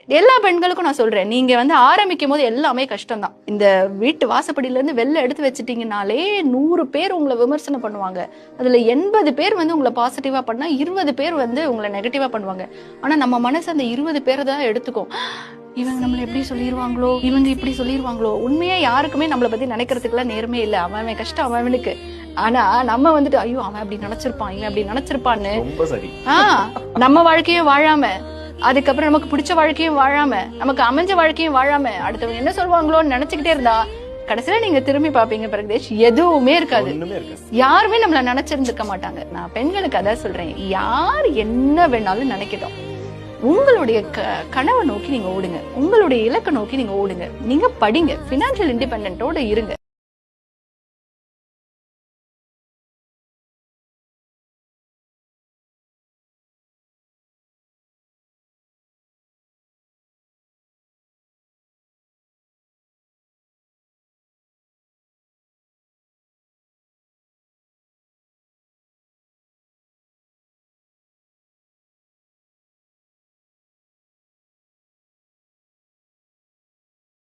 எல்லா பெண்களுக்கும் நான் சொல்றேன், நீங்க வந்து ஆரம்பிக்கும் போது எல்லாமே கஷ்டம் தான். இந்த வீட்டு வாசப்படியில இருந்து வெளில எடுத்து வச்சுட்டீங்கனாலே 100 பேர் உங்களை விமர்சனம் பண்ணுவாங்க. அதுல 80 பேர் வந்து உங்களை பாசிட்டிவா பண்ணா 20 பேர் வந்து உங்களை நெகட்டிவா பண்ணுவாங்க. ஆனா நம்ம மனசு அந்த 20 பேரை தான் எடுத்துக்கும். இவங்க நம்மள எப்படி சொல்லிடுவாங்களோ, இவங்க இப்படி சொல்லிடுவாங்களோ. உண்மையா யாருக்குமே நம்மளை பத்தி நினைக்கிறதுக்குலாம் நேர்மே இல்லை. அவன் கஷ்டம் அவனுக்கு. ஆனா நம்ம வந்துட்டு ஐயோ அவன் அப்படி நினைச்சிருப்பான், இவன் அப்படி நினைச்சிருப்பான்னு நம்ம வாழ்க்கையும் வாழாம, அதுக்கப்புறம் நமக்கு பிடிச்ச வாழ்க்கையும் வாழாம, நமக்கு அமைஞ்ச வாழ்க்கையும் வாழாம, அடுத்தவங்க என்ன சொல்லுவாங்களோன்னு நினைச்சுக்கிட்டே இருந்தா கடைசியில நீங்க திரும்பி பாப்பீங்க பிரகதீஷ், எதுவுமே இருக்காது. யாருமே நம்மள நினைச்சிருந்துக்க மாட்டாங்க. நான் பெண்களுக்கு அதான் சொல்றேன், யார் என்ன வேணாலும் நினைக்கட்டும், உங்களுடைய கனவை நோக்கி நீங்க ஓடுங்க, உங்களுடைய இலக்கை நோக்கி நீங்க ஓடுங்க, நீங்க படிங்க, பினான்சியல் இண்டிபெண்டன்ட்டோட இருங்க.